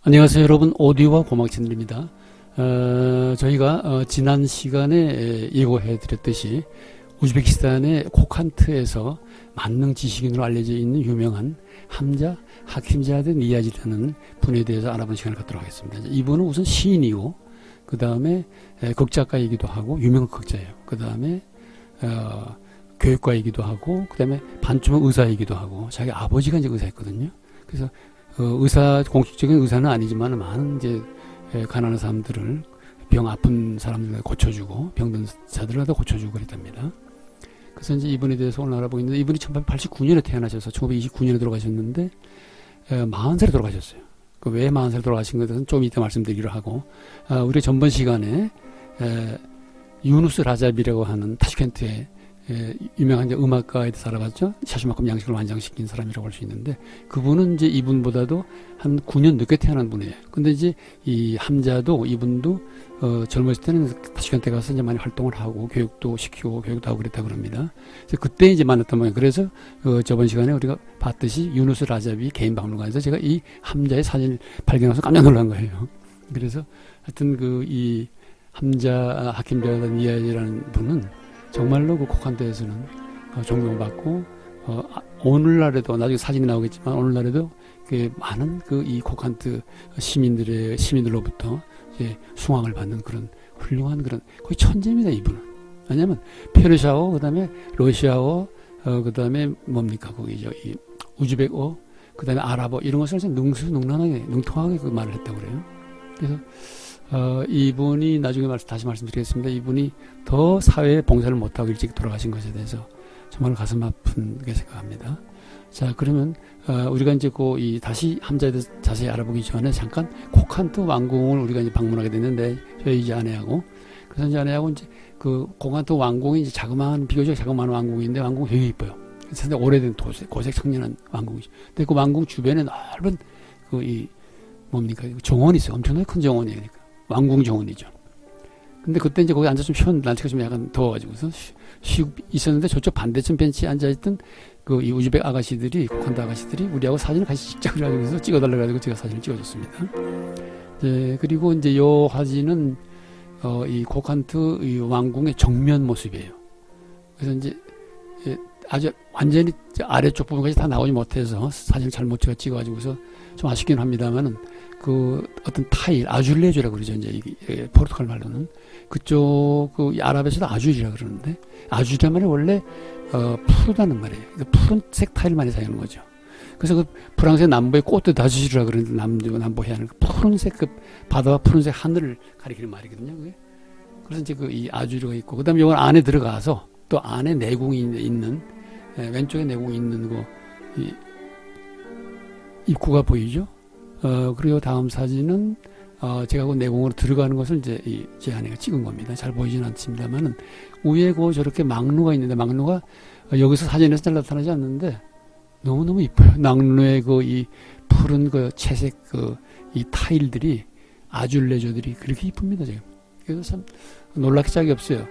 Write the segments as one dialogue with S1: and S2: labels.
S1: 안녕하세요 여러분, 오디오와 고막 채널입니다. 저희가 지난 시간에 예고해 드렸듯이 우즈베키스탄의 코칸트에서 만능 지식인으로 알려져 있는 유명한 함자 하킴자드 니야지라는 분에 대해서 알아보는 시간을 갖도록 하겠습니다. 이분은 우선 시인이고 그 다음에 극작가이기도 하고 유명한 극자예요. 그 다음에 교육가이기도 하고 그 다음에 반쯤은 의사이기도 하고 자기 아버지가 이제 의사였거든요. 그래서 공식적인 의사는 아니지만 많은 이제 가난한 사람들을 병 아픈 사람들 고쳐주고 병든 자들을 다 고쳐주고 그랬답니다. 그래서 이제 이분에 대해서 오늘 알아보고 있는데 이분이 1889년에 태어나셔서 1929년에 돌아가셨는데 40살에 돌아가셨어요. 왜 40살에 돌아가신 것에 대해서는 좀 이따 말씀드리기로 하고 우리 전번 시간에 유누스 라자비라고 하는 타슈켄트의 유명한 이제 음악가에 대해서 알아봤죠. 샤슈만큼 양식을 완성시킨 사람이라고 할 수 있는데 그분은 이제 이분보다도 한 9년 늦게 태어난 분이에요. 근데 이제 이 함자도 이분도 젊었을 때는 타슈켄트에 가서 이제 많이 활동을 하고 교육도 시키고 교육도 하고 그랬다고 합니다. 그래서 그때 이제 만났던 모양. 그래서 저번 시간에 우리가 봤듯이 유누스 라자비 개인 박물관에서 제가 이 함자의 사진을 발견해서 깜짝 놀란 거예요. 그래서 하여튼 이 함자 하킴자 니야지라는 분은 정말로 그 코칸트에서는 존경받고 오늘날에도 나중에 사진이 나오겠지만 오늘날에도 그 많은 이 코칸트 시민들로부터 이제 숭앙을 받는 그런 훌륭한 그런 거의 천재입니다. 이분은. 왜냐하면 페르시아어 그다음에 러시아어 그다음에 뭡니까 거기 이 우즈벡어 그다음에 아랍어 이런 것을 능수능란하게 능통하게 그 말을 했다고 그래요. 그래서 이분이 나중에 다시 말씀드리겠습니다. 이분이 더 사회에 봉사를 못하고 일찍 돌아가신 것에 대해서 정말 가슴 아픈게 생각합니다. 자, 그러면 우리가 이제 다시 함자에 대해서 자세히 알아보기 전에 잠깐 코칸트 왕궁을 우리가 이제 방문하게 됐는데 저희 이제 아내하고 그래서 이제 아내하고 이제 그 코칸트 왕궁이 이제 비교적 자그마한 왕궁인데 왕궁 되게 이뻐요. 상당히 오래된 고색 청년한 왕궁이죠. 근데 그 왕궁 주변에 넓은 뭡니까 정원이 있어요. 엄청나게 큰 정원이에요. 그러니까. 왕궁 정원이죠. 근데 그때 이제 거기 앉아서 좀 쉬었는데 날씨가 좀 약간 더워가지고서 쉬고 있었는데 저쪽 반대쪽 벤치에 앉아있던 이 우즈벡 아가씨들이 코칸트 아가씨들이 우리하고 사진을 같이 찍자 그래가지고 찍어달라 가지고 제가 사진을 찍어줬습니다. 네, 그리고 이제 요 사진은 이 코칸트 이 왕궁의 정면 모습이에요. 그래서 이제 아주 완전히 아래쪽 부분까지 다 나오지 못해서 사진을 잘못 찍어가지고서 좀 아쉽긴 합니다만은 어떤 타일, 아줄레주라고 그러죠. 이제 이게 포르투갈 말로는. 그쪽, 아랍에서도 아줄이라 그러는데, 아줄이란 말이 원래, 푸르다는 말이에요. 푸른색 타일 많이 사용하는 거죠. 그래서 프랑스의 남부의 꼬트 다주시라 그러는데, 남부 해안을 푸른색, 바다와 푸른색 하늘을 가리키는 말이거든요. 그게. 그래서 이제 이 아줄이가 있고, 그 다음에 이건 안에 들어가서 또 안에 내궁이 있는, 왼쪽에 내궁이 있는 입구가 보이죠? 그리고 다음 사진은, 제가 그 내공으로 들어가는 것을 이제 제 아내가 찍은 겁니다. 잘 보이지는 않습니다만은, 위에 저렇게 망루가 있는데, 망루가 여기서 사진에서 잘 나타나지 않는데, 너무너무 이뻐요. 망루의 이 푸른 채색 이 타일들이, 아줄레조들이 그렇게 이쁩니다, 지금. 그래서 참 놀랍게 짝이 없어요.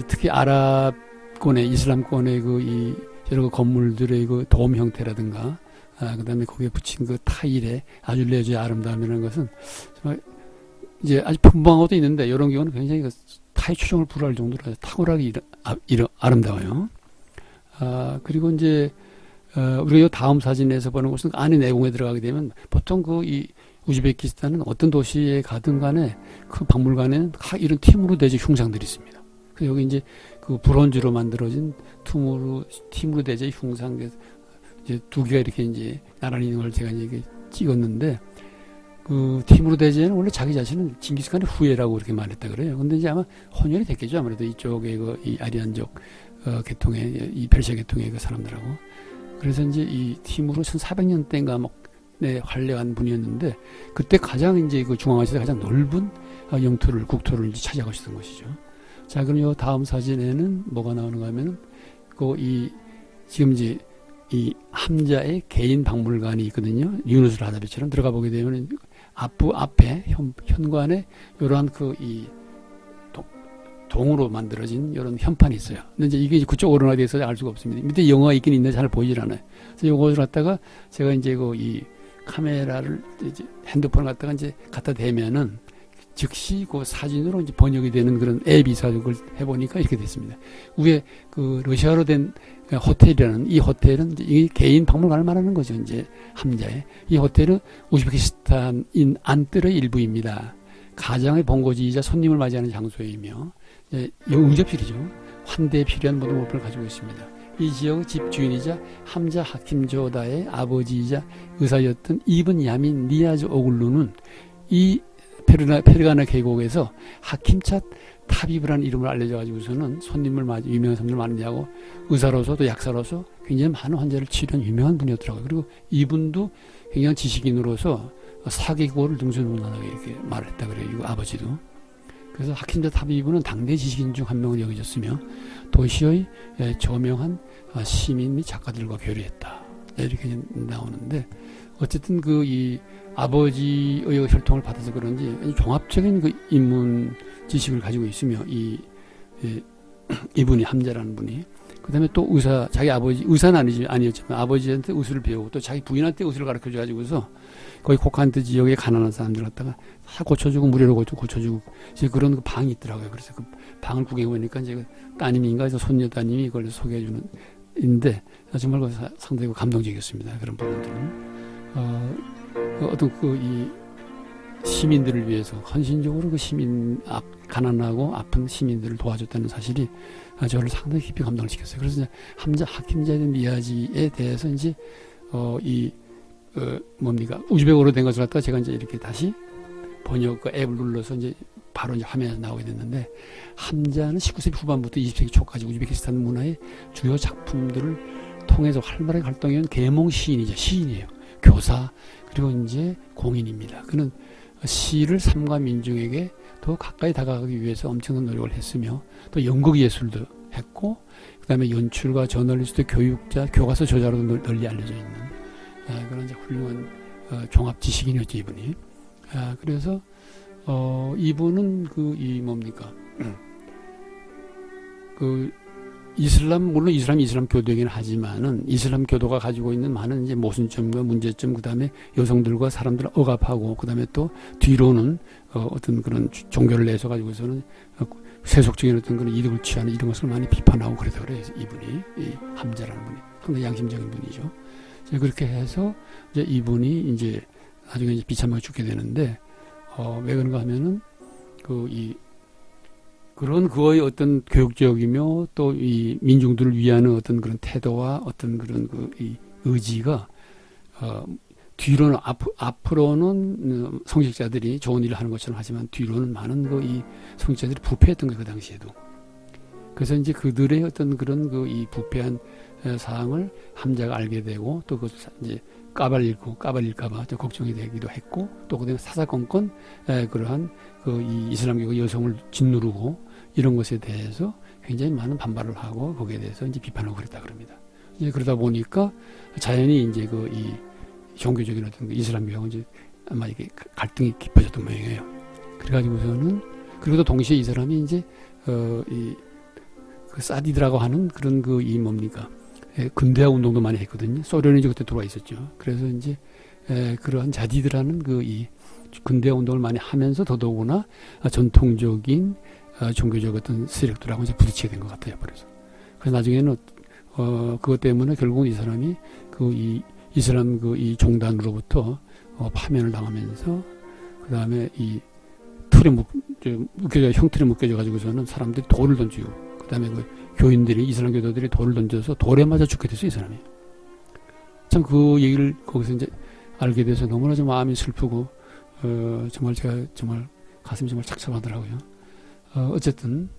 S1: 특히 아랍권의, 이슬람권의 여러 건물들의 돔 형태라든가, 그 다음에 거기에 붙인 타일의 아줄레주의 아름다움이라는 것은 정말 이제 아주 평범한 것도 있는데 이런 경우는 굉장히 타의 추종을 불허할 정도로 탁월하게 아름다워요. 그리고 이제 우리가 이 다음 사진에서 보는 것은 안에 내공에 들어가게 되면 보통 이 우즈베키스탄은 어떤 도시에 가든 간에 그 박물관에는 이런 티무르 대제 흉상들이 있습니다. 그래서 여기 이제 브론즈로 만들어진 티무르 대제 흉상 이제 두 개가 이렇게 이제 나란히 있는 걸 제가 이제 찍었는데 티무르 대제는 원래 자기 자신은 징기스칸의 후예라고 그렇게 말했다 그래요. 근데 이제 아마 혼혈이 됐겠죠. 아무래도 이쪽에 이 아리안족 계통의 이 페르시아 계통의 사람들하고. 그래서 이제 이 티무르 1400년대인가 활려한 분이었는데 그때 가장 이제 중앙아시아에서 가장 넓은 국토를 이제 차지하고 있었던 것이죠. 자, 그럼 요 다음 사진에는 뭐가 나오는가 하면은 지금 이제 이 함자의 개인 박물관이 있거든요. 유누스 라자비처럼 들어가 보게 되면 앞에 현관에 이러한 동으로 만들어진 이런 현판이 있어요. 근데 이제 이게 그쪽 오른화되어 있어서 알 수가 없습니다. 밑에 영어가 있긴 있는데 잘 보이질 않아요. 그래서 이것을 갖다가 제가 이제 이 카메라를 이제 핸드폰을 갖다가 이제 갖다 대면은 즉시 그 사진으로 이제 번역이 되는 그런 앱이 있어서 그걸 해보니까 이렇게 됐습니다. 위에 그 러시아로 된 호텔이라는 이 호텔은 이 개인 박물관을 말하는 거죠. 이제 함자에. 이 호텔은 우즈베키스탄인 안뜰의 일부입니다. 가장의 본거지이자 손님을 맞이하는 장소이며 응접실이죠. 환대에 필요한 모든 물품을 가지고 있습니다. 이 지역의 집 주인이자 함자 하킴조다의 아버지이자 의사였던 이븐 야민 니아즈 오글루는 이 페르가나 계곡에서 하킴차 타비브라는 이름을 알려져가지고서는 손님을 맞이 유명한 손님을 많이하고 의사로서 또 약사로서 굉장히 많은 환자를 치료한 유명한 분이었더라고요. 그리고 이분도 굉장히 지식인으로서 사개국어를 등수능란하게 이렇게 말을 했다 그래요. 이 아버지도. 그래서 하킴차 타비브는 당대 지식인 중 한 명으로 여겨졌으며 도시의 저명한 시민 및 작가들과 교류했다. 이렇게 나오는데 어쨌든 그 이 아버지의 혈통을 받아서 그런지 종합적인 그 인문 지식을 가지고 있으며 이분이 함자라는 분이 그다음에 또 의사 자기 아버지 의사는 아니었지만 아버지한테 의술을 배우고 또 자기 부인한테 의술을 가르쳐줘 가지고서 거기 코칸트 지역의 가난한 사람들 갖다가 다 고쳐주고 무료로 고쳐주고 이제 그런 그 방이 있더라고요. 그래서 그 방을 구경해 보니까 이제 그 따님인가 해서 손녀 따님이 그걸 소개해주는 인데 정말 상당히 감동적이었습니다. 그런 부분들은. 어떤 이 시민들을 위해서 헌신적으로 그 가난하고 아픈 시민들을 도와줬다는 사실이 저를 상당히 깊이 감동을 시켰어요. 그래서 이제 하킴자의 니아지에 대해서 이제 우즈베크어로 된 것을 갖다가 제가 이제 이렇게 다시 번역 그 앱을 눌러서 이제 바로 이제 화면에 나오게 됐는데 함자는 19세기 후반부터 20세기 초까지 우즈베키스탄 문화의 주요 작품들을 통해서 활발하게 활동해온 계몽 시인이에요. 교사 그리고 이제 공인입니다. 그는 시를 삶과 민중에게 더 가까이 다가가기 위해서 엄청난 노력을 했으며 또 연극 예술도 했고 그다음에 연출가, 저널리스트, 교육자, 교과서 저자로도 널리 알려져 있는 그런 이제 훌륭한 종합 지식인이었죠 이분이. 그래서 이분은 물론 이슬람 교도이긴 하지만은 이슬람 교도가 가지고 있는 많은 이제 모순점과 문제점, 그 다음에 여성들과 사람들을 억압하고, 그 다음에 또 뒤로는 어떤 그런 종교를 내서 가지고서는 세속적인 어떤 그런 이득을 취하는 이런 것을 많이 비판하고 그래서 그래요. 이분이, 이 함자라는 분이 상당히 양심적인 분이죠. 그렇게 해서 이제 이분이 이제 나중에 이제 비참하게 죽게 되는데, 왜 그런가 하면은 그런 그의 어떤 교육적이며 또 이 민중들을 위하는 어떤 그런 태도와 어떤 그런 이 의지가 뒤로는 앞으로는 성직자들이 좋은 일을 하는 것처럼 하지만 뒤로는 많은 이 성직자들이 부패했던 거예요 그 당시에도. 그래서 이제 그들의 어떤 그런 이 부패한 사항을 함자가 알게 되고 또 그 이제 까발릴까봐 걱정이 되기도 했고 또 그다음에 사사건건 그러한 이 이슬람교가 여성을 짓누르고 이런 것에 대해서 굉장히 많은 반발을 하고 거기에 대해서 이제 비판하고 그랬다 그럽니다. 이제 그러다 보니까 자연히 이제 이 종교적인 어떤 이슬람교하고 이제 아마 이게 갈등이 깊어졌던 모양이에요. 그래가지고서는 그리고 또 동시에 이 사람이 이제 그 사디드라고 하는 그런 근대화 운동도 많이 했거든요. 소련이 이제 그때 들어와 있었죠. 그래서 이제 그러한 자디드라는 이 근대화 운동을 많이 하면서 더더구나 전통적인 종교적 어떤 세력들하고 이제 부딪히게 된 것 같아요. 그래서 나중에는 그것 때문에 결국은 이 사람이 이 이슬람 이 종단으로부터 파면을 당하면서 그 다음에 이 틀에 형틀에 묶여져 가지고서는 사람들이 돌을 던지고 그 다음에 교인들이 이슬람 교도들이 돌을 던져서 돌에 맞아 죽게 됐어요 이 사람이. 참 그 얘기를 거기서 이제 알게 돼서 너무나 좀 마음이 슬프고 정말 제가 정말 가슴이 정말 착잡하더라고요. 어쨌든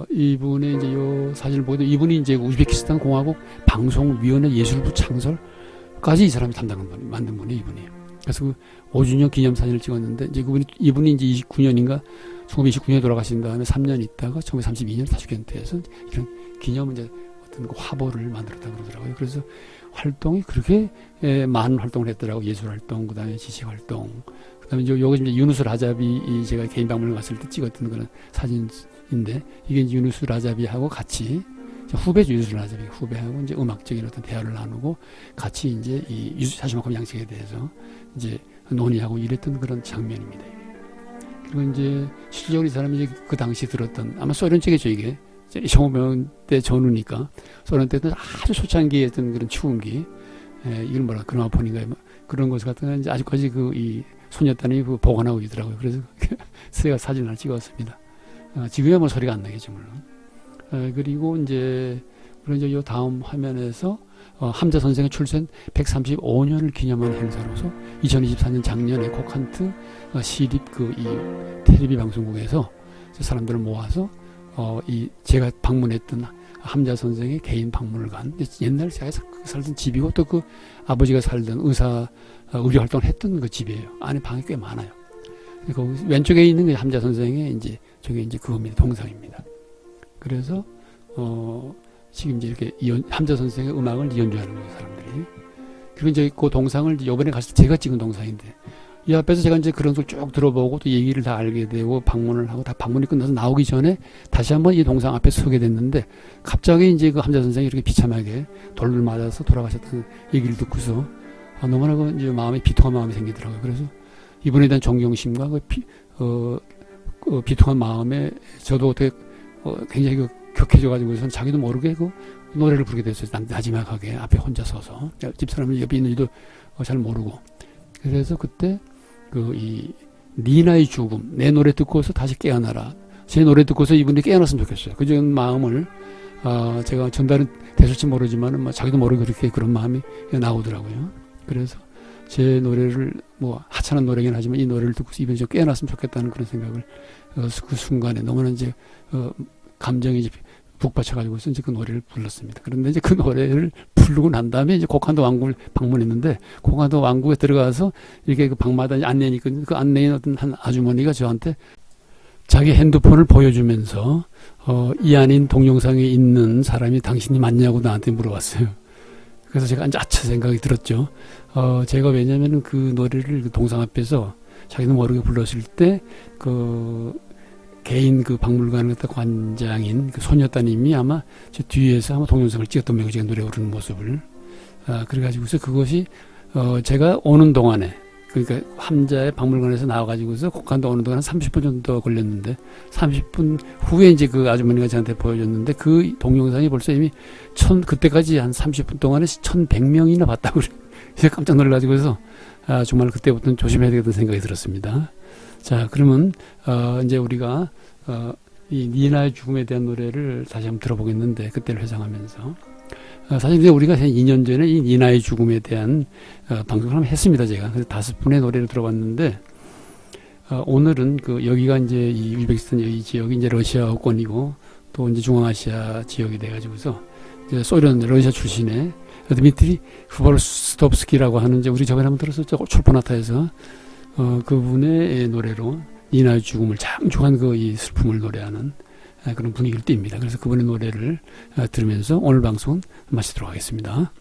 S1: 이분의 이제 요 사진을 보게 되면 이분이 이제 우즈베키스탄 공화국 방송위원회 예술부 창설까지 이 사람이 만든 분이 이분이. 그래서 그 5주년 기념 사진을 찍었는데 이제 이분이 이제 29년인가 1929년에 돌아가신 다음에 3년 있다가 1932년 타슈켄트에서 이런 기념 이제 어떤 화보를 만들었다고 그러더라고요. 그래서 활동이 그렇게 많은 활동을 했더라고. 예술 활동, 그다음에 지식 활동. 그다음에 요거 이제 유누스 라자비 제가 개인 방문을 갔을 때 찍었던 그런 사진인데 이게 이제 유누스 라자비하고 같이 후배죠. 유누스 라자비 후배하고 이제 음악적인 어떤 대화를 나누고 같이 이제 이 사시마캅 양식에 대해서 이제 논의하고 이랬던 그런 장면입니다. 그리고 이제 실질적으로 이 사람이 이제 그 당시 들었던 아마 소련 쪽이죠 이게 15명 때 전후니까 소련 때는 아주 초창기에 했던 그런 추운기 이걸 뭐라 그라모폰인가요? 뭐 그런 것을 갖다가 이제 아직까지 그 이 소녀단이 그 보관하고 있더라고요. 그래서 제가 사진을 찍었습니다. 지금야 뭐 소리가 안 나겠죠 물론. 그리고 이제 요 다음 화면에서 함자 선생의 출생 135년을 기념한 행사로서 2024년 작년에 코칸트 시립 그 이 텔레비 방송국에서 사람들을 모아서 제가 방문했던 함자 선생의 개인 박물관, 옛날 제가 살던 집이고 또 그 아버지가 살던 의료 활동을 했던 그 집이에요. 안에 방이 꽤 많아요. 거기 왼쪽에 있는 게 함자 선생의 이제 저게 이제 그겁니다. 동상입니다. 그래서 지금 이제 이렇게 함자 선생의 음악을 연주하는 거예요, 사람들이. 그리고 이제 그 동상을 이번에 갔을 때 제가 찍은 동상인데 이 앞에서 제가 이제 그런 걸 쭉 들어보고 또 얘기를 다 알게 되고 방문을 하고 다 방문이 끝나서 나오기 전에 다시 한번 이 동상 앞에 서게 됐는데 갑자기 이제 그 함자 선생이 이렇게 비참하게 돌을 맞아서 돌아가셨던 얘기를 듣고서 너무나 그 이제 마음에 비통한 마음이 생기더라고요. 그래서 이분에 대한 존경심과 비통한 마음에 저도 어떻게 굉장히 격해져가지고선 자기도 모르게 그 노래를 부르게 됐어요. 나지막하게 앞에 혼자 서서 집사람은 옆에 있는지도 잘 모르고 그래서 그때 이 니나의 죽음 내 노래 듣고서 다시 깨어나라 제 노래 듣고서 이분이 깨어났으면 좋겠어요. 그런 마음을 제가 전달은 됐을지 모르지만 뭐 자기도 모르게 그렇게 그런 마음이 나오더라고요. 그래서 제 노래를 뭐 하찮은 노래긴 하지만 이 노래를 듣고서 이분이 좀 깨어났으면 좋겠다는 그런 생각을 그 순간에 너무나 이제 감정이 이제 북받쳐가지고 이제 그 노래를 불렀습니다. 그런데 이제 그 노래를 부르고 난 다음에 이제 고칸도 왕국을 방문했는데 고칸도 왕국에 들어가서 이렇게 그 방마다 안내인이 있거든요. 그 안내인 어떤 한 아주머니가 저한테 자기 핸드폰을 보여주면서 이 안인 동영상에 있는 사람이 당신이 맞냐고 나한테 물어봤어요. 그래서 제가 아차 생각이 들었죠. 제가 왜냐면은 그 노래를 그 동상 앞에서 자기도 모르게 불렀을 때 개인 그 박물관 관장인 그 소녀따님이 아마 저 뒤에서 아마 동영상을 찍었던 모양이에요. 제가 노래 부르는 모습을. 그래가지고서 그것이 제가 오는 동안에 그러니까 함자의 박물관에서 나와가지고서 곡한도 오는 동안 한 30분 정도 걸렸는데 30분 후에 이제 그 아주머니가 저한테 보여줬는데 그 동영상이 벌써 이미 그때까지 한 30분 동안에 1,100명이나 봤다고 제가 깜짝 놀라가지고서 정말 그때부터는 조심해야 되겠다는 생각이 들었습니다. 자, 그러면 이제 우리가 이 니나의 죽음에 대한 노래를 다시 한번 들어보겠는데 그때를 회상하면서 사실 이제 우리가 한 2년 전에 이 니나의 죽음에 대한 방송을 한번 했습니다. 제가 그래서 5분의 노래를 들어봤는데 오늘은 여기가 이제 이 우즈베키스탄 이 지역이 이제 러시아권이고 또 이제 중앙아시아 지역이 돼가지고서 이제 소련 러시아 출신의 드미트리 후보르스톱스키라고 하는 이제 우리 저번에 한번 들었었죠. 출포나타에서 그분의 노래로 니나의 죽음을 장중한 이 슬픔을 노래하는 그런 분위기를 띱니다. 그래서 그분의 노래를 들으면서 오늘 방송은 마치도록 하겠습니다.